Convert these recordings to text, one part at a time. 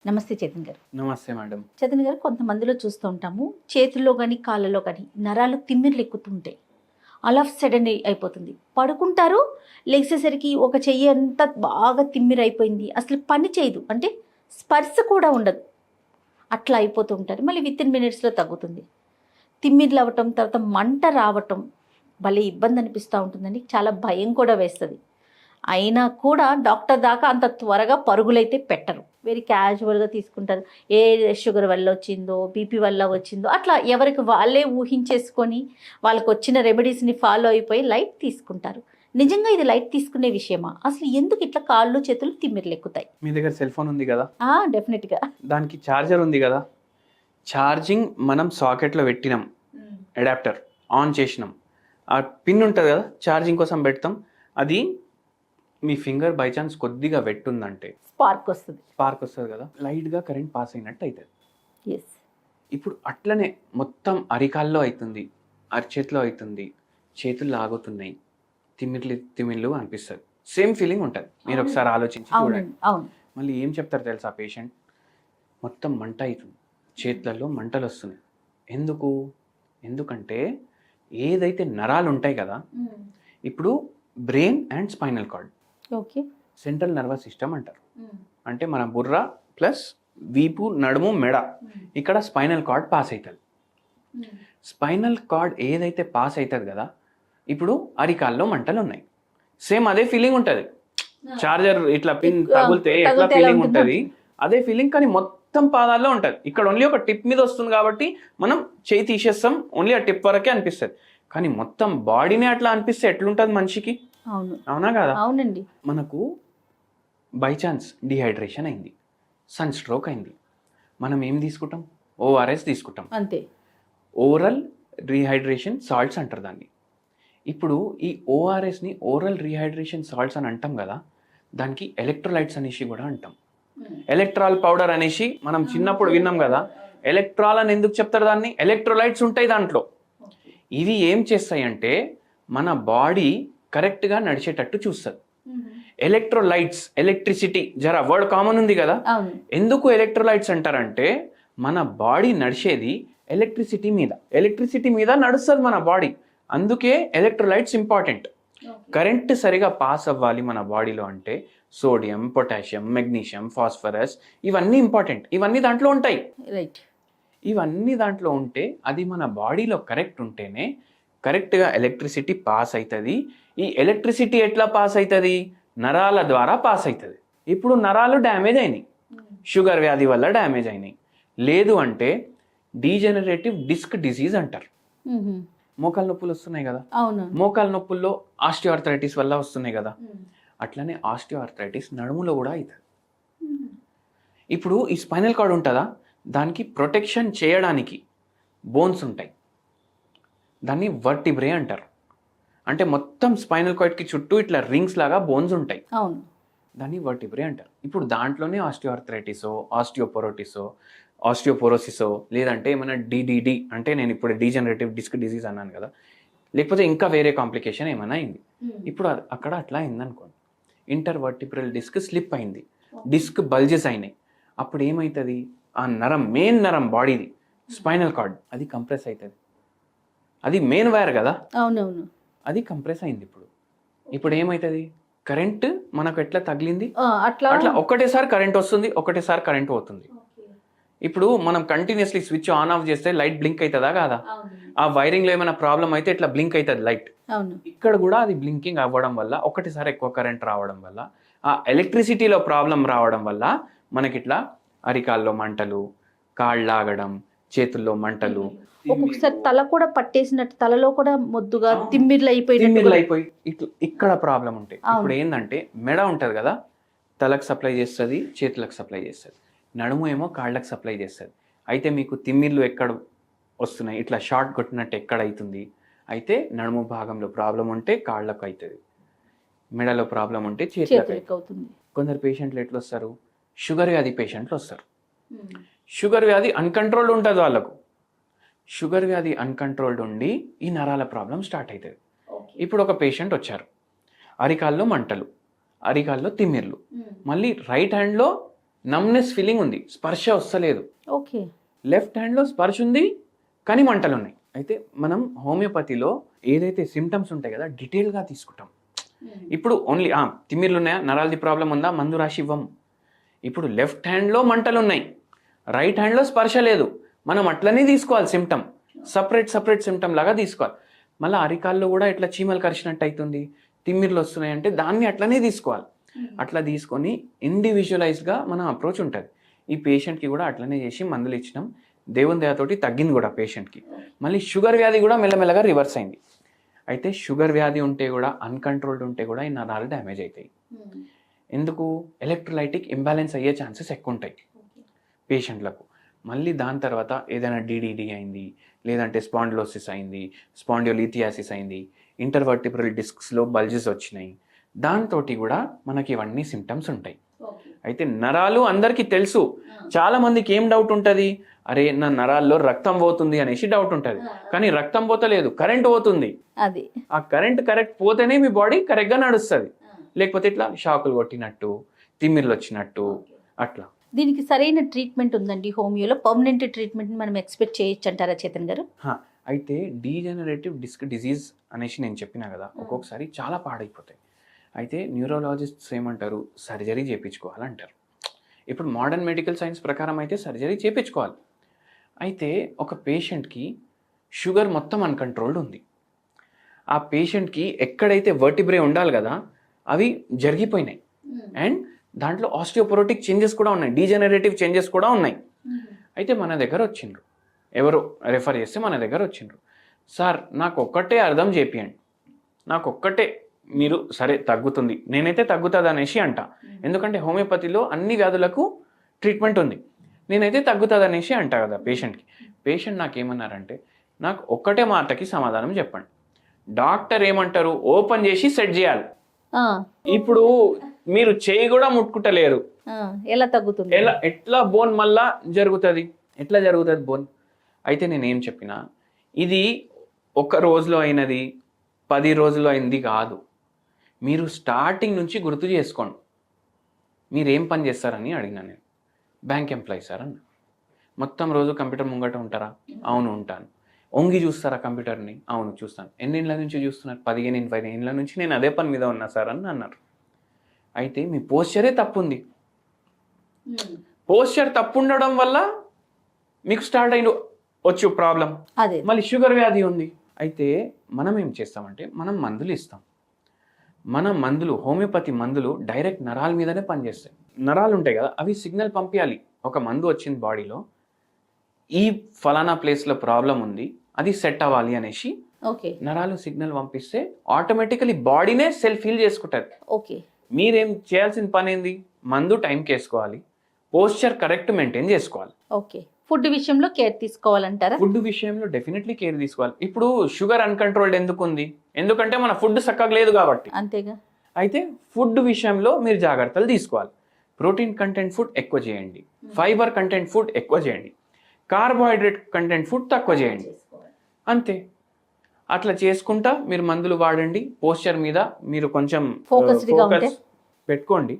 నమస్తే చేతన్ గారు. నమస్తే మేడం. చేతన్ గారు, కొంతమందిలో చూస్తూ ఉంటాము, చేతుల్లో కానీ కాళ్ళలో కానీ నరాలు తిమ్మిర్లు ఎక్కుతుంటాయి. ఆల్ ఆఫ్ సడన్ అయిపోతుంది. పడుకుంటారు, లేచేసరికి ఒక చెయ్యి అంతా బాగా తిమ్మిరి అయిపోయింది, అసలు పని చేయదు, అంటే స్పర్శ కూడా ఉండదు, అట్లా అయిపోతూ ఉంటారు. మళ్ళీ విత్ ఇన్ మినిట్స్లో తగ్గుతుంది. తిమ్మిర్లు అవ్వటం, తర్వాత మంట రావటం భలే ఇబ్బంది అనిపిస్తూ ఉంటుందండి. చాలా భయం కూడా వేస్తుంది. అయినా కూడా డాక్టర్ దాకా అంత త్వరగా పరుగులైతే పెట్టరు, వెరీ క్యాజువల్గా తీసుకుంటారు. ఏ షుగర్ వల్ల వచ్చిందో, బీపీ వల్ల వచ్చిందో, అట్లా ఎవరికి వాళ్ళే ఊహించేసుకొని వాళ్ళకి వచ్చిన రెమెడీస్ని ఫాలో అయిపోయి లైట్ తీసుకుంటారు. నిజంగా ఇది లైట్ తీసుకునే విషయమా? అసలు ఎందుకు ఇట్లా కాళ్ళు చేతులు తిమ్మిర్లు ఎక్కుతాయి? మీ దగ్గర సెల్ ఫోన్ ఉంది కదా, డెఫినెట్గా దానికి ఛార్జర్ ఉంది కదా, ఛార్జింగ్ మనం సాకెట్లో పెట్టినాం, అడాప్టర్ ఆన్ చేసినాం, ఆ పిన్ ఉంటుంది కదా ఛార్జింగ్ కోసం పెడతాం, అది మీ ఫింగర్ బై ఛాన్స్ కొద్దిగా వెట్టుందంటే స్పార్క్ వస్తుంది కదా, లైట్గా కరెంట్ పాస్ అయినట్టు అవుతుంది. ఎస్. ఇప్పుడు అట్లనే మొత్తం అరికాల్లో అవుతుంది, అరిచేతిలో అవుతుంది, చేతులు లాగుతున్నాయి, తిమిర్లు అనిపిస్తుంది. సేమ్ ఫీలింగ్ ఉంటుంది. మీరు ఒకసారి ఆలోచించి చూడండి. మళ్ళీ ఏం చెప్తారు తెలుసా పేషెంట్? మొత్తం మంట అవుతుంది, చేతులలో మంటలు వస్తున్నాయి. ఎందుకంటే ఏదైతే నరాలు ఉంటాయి కదా, ఇప్పుడు brain and spinal cord, okay, central nervous system అంటారు. అంటే మన బుర్ర ప్లస్ వీపు, నడుము, మెడ, ఇక్కడ స్పైనల్ కార్డ్ పాస్ అవుతుంది. స్పైనల్ కార్డ్ ఏదైతే పాస్ అవుతుంది కదా, ఇప్పుడు అరికాల్లో మంటలు ఉన్నాయి. సేమ్ అదే ఫీలింగ్ ఉంటుంది. చార్జర్ ఇట్లా పిన్ తగిలితే ఎట్లా ఫీలింగ్ ఉంటుంది, అదే ఫీలింగ్, కానీ మొత్తం పాదాల్లో ఉంటుంది. ఇక్కడ ఓన్లీ ఒక టిప్ మీద వస్తుంది కాబట్టి మనం చేయి తీసేస్తాం, ఓన్లీ ఆ టిప్ వరకే అనిపిస్తుంది. కానీ మొత్తం బాడీనే అట్లా అనిపిస్తే ఎట్లుంటుంది మనిషికి? అవునా కదా? అవునండి. మనకు బై ఛాన్స్ డిహైడ్రేషన్ అయింది, సన్ స్ట్రోక్ అయింది, మనం ఏం తీసుకుంటాం? ఓఆర్ఎస్ తీసుకుంటాం, అంతే. ఓరల్ రీహైడ్రేషన్ సాల్ట్స్ అంటారు దాన్ని. ఇప్పుడు ఈ ఓఆర్ఎస్ని ఓరల్ రీహైడ్రేషన్ సాల్ట్స్ అని అంటాం కదా, దానికి ఎలక్ట్రోలైట్స్ అనేసి కూడా అంటాం. ఎలక్ట్రాల్ పౌడర్ అనేసి మనం చిన్నప్పుడు విన్నాం కదా. ఎలక్ట్రాల్ అని ఎందుకు చెప్తారు దాన్ని? ఎలక్ట్రోలైట్స్ ఉంటాయి దాంట్లో. ఇవి ఏం చేస్తాయి అంటే మన బాడీ కరెక్ట్గా నడిచేటట్టు చూస్తుంది. ఎలక్ట్రోలైట్స్, ఎలక్ట్రిసిటీ, జర వర్డ్ కామన్ ఉంది కదా. ఎందుకు ఎలక్ట్రోలైట్స్ అంటారంటే మన బాడీ నడిచేది ఎలక్ట్రిసిటీ మీద నడుస్తుంది మన బాడీ. అందుకే ఎలక్ట్రోలైట్స్ ఇంపార్టెంట్. కరెంట్ సరిగా పాస్ అవ్వాలి మన బాడీలో అంటే సోడియం, పొటాషియం, మెగ్నీషియం, ఫాస్ఫరస్, ఇవన్నీ ఇంపార్టెంట్. ఇవన్నీ దాంట్లో ఉంటాయి. రైట్. ఇవన్నీ దాంట్లో ఉంటే అది మన బాడీలో కరెక్ట్ ఉంటేనే కరెక్ట్గా ఎలక్ట్రిసిటీ పాస్ అవుతుంది. ఈ ఎలక్ట్రిసిటీ ఎట్లా పాస్ అవుతుంది? నరాల ద్వారా పాస్ అవుతుంది. ఇప్పుడు నరాలు డ్యామేజ్ అయినాయి, షుగర్ వ్యాధి వల్ల డ్యామేజ్ అయినాయి. లేదు అంటే డీజెనరేటివ్ డిస్క్ డిసీజ్ అంటారు. మోకాలు నొప్పులు వస్తున్నాయి కదా, మోకాలు నొప్పుల్లో ఆస్టియోఆర్థరైటిస్ వల్ల వస్తున్నాయి కదా, అట్లనే ఆస్టియోఆర్థరైటిస్ నడుములో కూడా అవుతుంది. ఇప్పుడు ఈ స్పైనల్ కార్డ్ ఉంటుందా, దానికి ప్రొటెక్షన్ చేయడానికి బోన్స్ ఉంటాయి, దాన్ని వర్టిబ్రే అంటారు. అంటే మొత్తం స్పైనల్ కార్డ్కి చుట్టూ ఇట్లా రింగ్స్ లాగా బోన్స్ ఉంటాయి, దాన్ని వర్టిబ్రే అంటారు. ఇప్పుడు దాంట్లోనే ఆస్టియోఆర్థరైటిసో, ఆస్టియోపోరోసిసో, లేదంటే ఏమైనా డిడిడి అంటే నేను ఇప్పుడు డీజనరేటివ్ డిస్క్ డిసీజ్ అన్నాను కదా, లేకపోతే ఇంకా వేరే కాంప్లికేషన్ ఏమైనా అయింది. ఇప్పుడు అక్కడ అట్లా అయిందనుకోండి, ఇంటర్వర్టిబ్రల్ డిస్క్ స్లిప్ అయింది, డిస్క్ బల్జెస్ అయినాయి. అప్పుడు ఏమవుతుంది? ఆ నరం, మెయిన్ నరం బాడీది స్పైనల్ కార్డ్, అది కంప్రెస్ అవుతుంది. అది మెయిన్ వైర్ కదా, అవునవును, అది కంప్రెస్ అయింది. ఇప్పుడు ఏమవుతుంది? కరెంట్ మనకు ఎట్లా తగిలింది అట్లా ఒకటేసారి కరెంట్ వస్తుంది, ఒకటేసారి కరెంట్ పోతుంది. ఇప్పుడు మనం కంటిన్యూస్లీ స్విచ్ ఆన్ ఆఫ్ చేస్తే లైట్ బ్లింక్ అవుతుందా కాదా? ఆ వైరింగ్లో ఏమైనా ప్రాబ్లం అయితే ఇట్లా బ్లింక్ అవుతుంది లైట్. ఇక్కడ కూడా అది బ్లింకింగ్ అవ్వడం వల్ల, ఒకటేసారి ఎక్కువ కరెంట్ రావడం వల్ల, ఆ ఎలక్ట్రిసిటీలో ప్రాబ్లం రావడం వల్ల మనకి ఇట్లా అరికాల్లో మంటలు, కాళ్ళు లాగడం, చేతుల్లో మంటలు, ఒక్కొక్కసారి తల కూడా పట్టేసినట్టు, తలలో కూడా మొద్దుగా తిమ్మిర్లు అయిపోయి ఇక్కడ ప్రాబ్లం ఉంటాయి. ఇప్పుడు ఏంటంటే మెడ ఉంటుంది కదా, తలకు సప్లై చేస్తుంది, చేతులకు సప్లై చేస్తుంది, నడుము ఏమో కాళ్ళకు సప్లై చేస్తుంది. అయితే మీకు తిమ్మిర్లు ఎక్కడ వస్తున్నాయి, ఇట్లా షార్ట్ కొట్టినట్టు ఎక్కడ అవుతుంది? అయితే నడుము భాగంలో ప్రాబ్లం ఉంటే కాళ్ళకు అవుతుంది, మెడలో ప్రాబ్లం ఉంటే చేతులకు అవుతుంది. కొందరు పేషెంట్లు ఎట్లా వస్తారు? షుగర్ వ్యాధి పేషెంట్లు వస్తారు. షుగర్ వ్యాధి అన్కంట్రోల్డ్ ఉంటుంది వాళ్ళకు. షుగర్ వ్యాధి అన్కంట్రోల్డ్ ఉండి ఈ నరాల ప్రాబ్లం స్టార్ట్ అవుతుంది. ఇప్పుడు ఒక పేషెంట్ వచ్చారు, అరికాల్లో మంటలు, అరికాల్లో తిమ్మిర్లు, మళ్ళీ రైట్ హ్యాండ్లో నమ్నెస్ ఫీలింగ్ ఉంది, స్పర్శ వస్తలేదు. ఓకే. లెఫ్ట్ హ్యాండ్లో స్పర్శ ఉంది కానీ మంటలు ఉన్నాయి. అయితే మనం హోమియోపతిలో ఏదైతే సిమ్టమ్స్ ఉంటాయి కదా డీటెయిల్గా తీసుకుంటాం. ఇప్పుడు ఓన్లీ తిమ్మిర్లు ఉన్నాయా, నరాలది ప్రాబ్లం ఉందా, మందు రాసి ఇవ్వం. ఇప్పుడు లెఫ్ట్ హ్యాండ్లో మంటలు ఉన్నాయి, రైట్ హ్యాండ్లో స్పర్శ లేదు, మనం అట్లనే తీసుకోవాలి సిమ్టమ్, సపరేట్ సిమ్టమ్ లాగా తీసుకోవాలి. మళ్ళీ అరికాల్లో కూడా ఇట్లా చీమలు కరిచినట్టు అవుతుంది, తిమ్మిర్లు వస్తున్నాయి అంటే దాన్ని అట్లనే తీసుకోవాలి. అట్లా తీసుకొని ఇండివిజువలైజ్గా మన అప్రోచ్ ఉంటుంది. ఈ పేషెంట్కి కూడా అట్లనే చేసి మందులు ఇచ్చినాం, దేవుని దయతోటి తగ్గింది కూడా పేషెంట్కి. మళ్ళీ షుగర్ వ్యాధి కూడా మెల్లమెల్లగా రివర్స్ అయింది. అయితే షుగర్ వ్యాధి ఉంటే కూడా అన్కంట్రోల్డ్ ఉంటే కూడా ఈ నరాలు డ్యామేజ్ అవుతాయి. ఎందుకు? ఎలక్ట్రోలైటిక్ ఇంబ్యాలెన్స్ అయ్యే ఛాన్సెస్ ఎక్కువ ఉంటాయి పేషెంట్లకు. మళ్ళీ దాని తర్వాత ఏదైనా డిడిడి అయింది, లేదంటే స్పాండిలోసిస్ అయింది, స్పాండియోలిథియాసిస్ అయింది, ఇంటర్వర్టిబ్రల్ డిస్క్స్లో బల్జెస్ వచ్చినాయి, దాంతో కూడా మనకి ఇవన్నీ సిమ్టమ్స్ ఉంటాయి. అయితే నరాలు అందరికీ తెలుసు. చాలా మందికి ఏం డౌట్ ఉంటుంది, అరే నా నరాల్లో రక్తం పోతుంది అనేసి డౌట్ ఉంటుంది. కానీ రక్తం పోతలేదు, కరెంట్ పోతుంది. అది ఆ కరెంట్ కరెక్ట్ పోతేనే మీ బాడీ కరెక్ట్గా నడుస్తుంది. లేకపోతే ఇట్లా షాకులు కొట్టినట్టు, తిమ్మిర్లు వచ్చినట్టు అట్లా. దీనికి సరైన ట్రీట్మెంట్ ఉందండి హోమియోలో? పర్మనెంట్ ట్రీట్మెంట్ మనం ఎక్స్పెక్ట్ చేయొచ్చు అంటారా చేతన్ గారు? అయితే డీజనరేటివ్ డిస్క్ డిజీజ్ అనేసి నేను చెప్పినా కదా, ఒక్కొక్కసారి చాలా పాడైపోతాయి. అయితే న్యూరోలాజిస్ట్స్ ఏమంటారు, సర్జరీ చేయించుకోవాలంటారు. ఇప్పుడు మోడర్న్ మెడికల్ సైన్స్ ప్రకారం అయితే సర్జరీ చేయించుకోవాలి. అయితే ఒక పేషెంట్కి షుగర్ మొత్తం అన్కంట్రోల్డ్ ఉంది. ఆ పేషెంట్కి ఎక్కడైతే వర్టిబ్రే ఉండాలి కదా అవి జరిగిపోయినాయి. అండ్ దాంట్లో ఆస్టియోపోరోటిక్ చేంజెస్ కూడా ఉన్నాయి, డీజనరేటివ్ చేంజెస్ కూడా ఉన్నాయి. అయితే మన దగ్గర వచ్చిండ్రు, ఎవరు రెఫర్ చేస్తే మన దగ్గర వచ్చిండ్రు, సార్ నాకు ఒక్కటే అర్థం చేపియండి, నాకు ఒక్కటే మీరు సరే తగ్గుతుంది, నేనైతే తగ్గుతుంది అనేసి అంట. ఎందుకంటే హోమియోపతిలో అన్ని వ్యాధులకు ట్రీట్మెంట్ ఉంది, నేనైతే తగ్గుతుంది అనేసి అంట కదా పేషెంట్కి. పేషెంట్ నాకేమన్నారంటే, నాకు ఒక్కటే మాటకి సమాధానం చెప్పండి, డాక్టర్ ఏమంటారు ఓపెన్ చేసి సెట్ చేయాలి. ఇప్పుడు మీరు చేయి కూడా ముట్టుకుంటలేరు, ఎలా తగ్గుతుంది? ఎట్లా బోన్ మళ్ళా జరుగుతుంది, ఎట్లా జరుగుతుంది బోన్? అయితే నేనేం చెప్పినా, ఇది ఒక రోజులో అయినది 10 రోజుల్లో అయింది కాదు, మీరు స్టార్టింగ్ నుంచి గుర్తు చేసుకోండి. మీరేం పని చేస్తారని అడిగినా నేను. బ్యాంక్ ఎంప్లాయీ సార్ అన్న. మొత్తం రోజు కంప్యూటర్ ముంగట ఉంటారా? అవును ఉంటాను. ఒంగి చూస్తారా కంప్యూటర్ని? అవును చూస్తాను. ఎన్నేళ్ళ నుంచి చూస్తున్నారు? 15-20 ఏళ్ళ నుంచి నేను అదే పని మీద ఉన్నా సార్ అని అన్నారు. అయితే మీ పోస్చరే తప్పు ఉంది. పోస్చర్ తప్పు ఉండడం వల్ల మీకు స్టార్ట్ అయిన వచ్చు ప్రాబ్లం. మళ్ళీ షుగర్ వ్యాధి ఉంది. అయితే మనం ఏం చేస్తామంటే మనం మందులు ఇస్తాం. మన మందులు, హోమియోపతి మందులు డైరెక్ట్ నరాల మీదనే పనిచేస్తాయి. నరాలు ఉంటాయి కదా, అవి సిగ్నల్ పంపించాలి. ఒక మందు వచ్చింది బాడీలో, ఈ ఫలానా ప్లేస్లో ప్రాబ్లం ఉంది, అది సెట్ అవ్వాలి అనేసి నరాలు సిగ్నల్ పంపిస్తే ఆటోమేటికలీ బాడీనే సెల్ఫ్ హీల్ చేసుకుంటుంది. మీరేం చేయాల్సిన పని ఏంది? మందు టైంకి వేసుకోవాలి, పోస్చర్ కరెక్ట్ మెయింటైన్ చేసుకోవాలి. ఫుడ్ విషయంలో కేర్ తీసుకోవాలంటారా? ఫుడ్ విషయంలో డెఫినెట్లీ కేర్ తీసుకోవాలి. ఇప్పుడు షుగర్ అన్కంట్రోల్డ్ ఎందుకు ఉంది? ఎందుకంటే మన ఫుడ్ చక్కగా లేదు కాబట్టి. అంతేగా. అయితే ఫుడ్ విషయంలో మీరు జాగ్రత్తలు తీసుకోవాలి. ప్రోటీన్ కంటెంట్ ఫుడ్ ఎక్కువ చేయండి, ఫైబర్ కంటెంట్ ఫుడ్ ఎక్కువ చేయండి, కార్బోహైడ్రేట్ కంటెంట్ ఫుడ్ తక్కువ చేయండి. అంతే. అట్లా చేసుకుంటా మీరు మందులు వాడండి. పోస్చర్ మీద మీరు కొంచెం ఫోకస్ పెట్టుకోండి,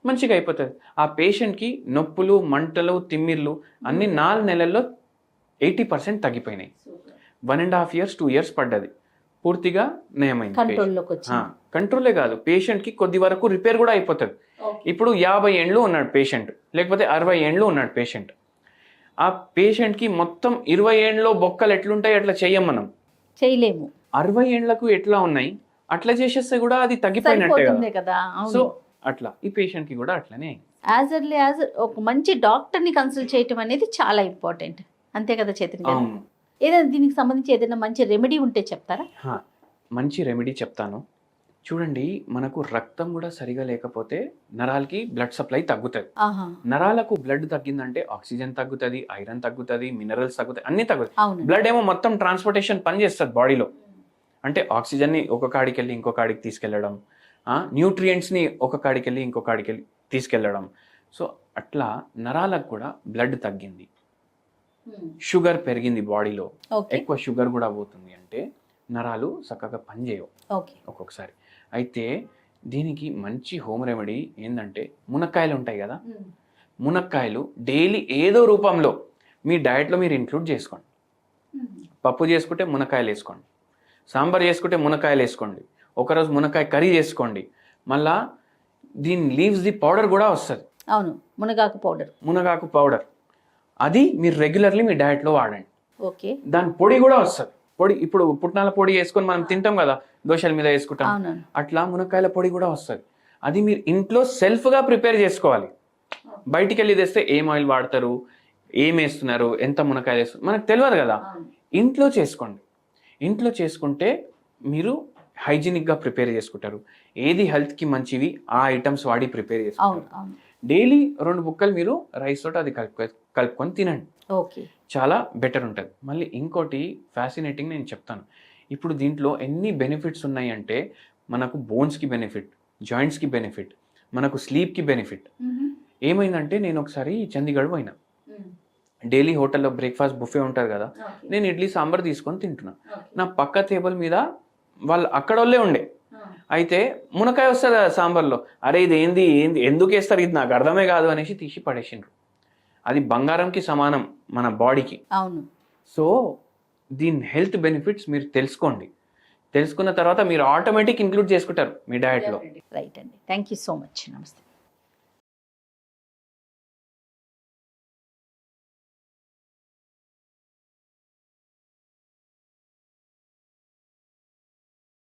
మంచిగా అయిపోతుంది. ఆ పేషెంట్కి నొప్పులు, మంటలు, తిమ్మిర్లు అన్ని 4 నెలల్లో 80% తగ్గిపోయినాయి. 1.5 years 2 years పడ్డది, పూర్తిగా నయమైంది. కంట్రోలే కాదు, పేషెంట్కి కొద్ది వరకు రిపేర్ కూడా అయిపోతుంది. ఇప్పుడు 50 ఏండ్లు ఉన్నాడు పేషెంట్, లేకపోతే 60 ఏండ్లు ఉన్నాడు పేషెంట్. ఆ పేషెంట్కి మొత్తం 20 ఏండ్లో బొక్కలు ఎట్లుంటాయి అట్లా చెయ్యం, మనం చేయలేము. 60 ఏండ్లకు ఎట్లా ఉన్నాయి అట్లా చేసేస్తే కూడా అది తగ్గిపోయినట్టే కదా. సో అట్లా ఈ పేషెంట్కి కూడా అట్లనే. యాజ్ ఎర్లీ యాజ్ ఒక మంచి డాక్టర్ని కన్సల్ట్ చేయటం అనేది చాలా ఇంపార్టెంట్, అంతే కదా చేతన్ గారు? ఏదైనా దీనికి సంబంధించి ఏదైనా మంచి రెమెడీ ఉంటే చెప్తారా? మంచి రెమెడీ చెప్తాను. చూడండి, మనకు రక్తం కూడా సరిగా లేకపోతే నరాలకి బ్లడ్ సప్లై తగ్గుతుంది. నరాలకు బ్లడ్ తగ్గిందంటే ఆక్సిజన్ తగ్గుతుంది, ఐరన్ తగ్గుతుంది, మినరల్స్ తగ్గుతాయి, అన్ని తగ్గుతాయి. బ్లడ్ ఏమో మొత్తం ట్రాన్స్పోర్టేషన్ పని చేస్తుంది బాడీలో. అంటే ఆక్సిజన్ని ఒక కాడికి వెళ్ళి ఇంకో కాడికి తీసుకెళ్లడం, న్యూట్రియంట్స్ని ఒక కాడికి వెళ్ళి ఇంకో కాడికి వెళ్ళి తీసుకెళ్లడం. సో అట్లా నరాలకు కూడా బ్లడ్ తగ్గింది, షుగర్ పెరిగింది బాడీలో, ఎక్కువ షుగర్ కూడా పోతుంది అంటే నరాలు చక్కగా పనిచేయవు ఒక్కొక్కసారి. అయితే దీనికి మంచి హోమ్ రెమెడీ ఏంటంటే మునక్కాయలు ఉంటాయి కదా, మునక్కాయలు డైలీ ఏదో రూపంలో మీ డయట్లో మీరు ఇంక్లూడ్ చేసుకోండి. పప్పు చేసుకుంటే మునక్కాయలు వేసుకోండి, సాంబార్ చేసుకుంటే మునక్కాయలు వేసుకోండి, ఒకరోజు మునక్కాయ కర్రీ చేసుకోండి. మళ్ళా దీని లీవ్స్ది పౌడర్ కూడా వస్తుంది. అవును, మునగాకు పౌడర్ అది మీరు రెగ్యులర్లీ మీ డయట్లో వాడండి. ఓకే. దాని పొడి కూడా వస్తుంది. పొడి ఇప్పుడు పుట్నాల పొడి వేసుకొని మనం తింటాం కదా, దోశల మీద వేసుకుంటాం, అవునవును. అట్లా మునక్కాయల పొడి కూడా వస్తుంది. అది మీరు ఇంట్లో సెల్ఫ్గా ప్రిపేర్ చేసుకోవాలి. బయటికి వెళ్ళి తెస్తే ఏం ఆయిల్ వాడతారు, ఏం వేస్తున్నారు, ఎంత మునక్కాయలు వేస్తున్నారు మనకు తెలియదు కదా. ఇంట్లో చేసుకోండి. ఇంట్లో చేసుకుంటే మీరు హైజీనిక్గా ప్రిపేర్ చేసుకుంటారు. ఏది హెల్త్కి మంచివి ఆ ఐటమ్స్ వాడి ప్రిపేర్ చేసుకుంటారు. డైలీ 2 బుక్కలు మీరు రైస్ తోటి అది కలుపుకొని తినండి. ఓకే, చాలా బెటర్ ఉంటుంది. మళ్ళీ ఇంకోటి ఫ్యాసినేటింగ్ నేను చెప్తాను. ఇప్పుడు దీంట్లో ఎన్ని బెనిఫిట్స్ ఉన్నాయి అంటే మనకు బోన్స్కి బెనిఫిట్, జాయింట్స్కి బెనిఫిట్, మనకు స్లీప్కి బెనిఫిట్. ఏమైందంటే నేను ఒకసారి చండీగఢ్ పోయినా. డైలీ హోటల్లో బ్రేక్ఫాస్ట్ బుఫే ఉంటారు కదా, నేను ఇడ్లీ సాంబార్ తీసుకొని తింటున్నా. నా పక్క టేబుల్ మీద వాళ్ళు అక్కడ వాళ్ళే ఉండే. అయితే మునక్కాయ వస్తుంది కదా సాంబార్లో, అరే ఇది ఏంది ఎందుకు వేస్తారు, ఇది నాకు అర్థమే కాదు అనేసి తీసి పడేసిండ్రు. అది బంగారంకి సమానం మన బాడీకి. అవును. సో దీని హెల్త్ బెనిఫిట్స్ మీరు తెలుసుకోండి. తెలుసుకున్న తర్వాత మీరు ఆటోమేటిక్ ఇంక్లూడ్ చేసుకుంటారు మీ డయట్లో. రైట్ అండి, థ్యాంక్ యూ సో మచ్. నమస్తే.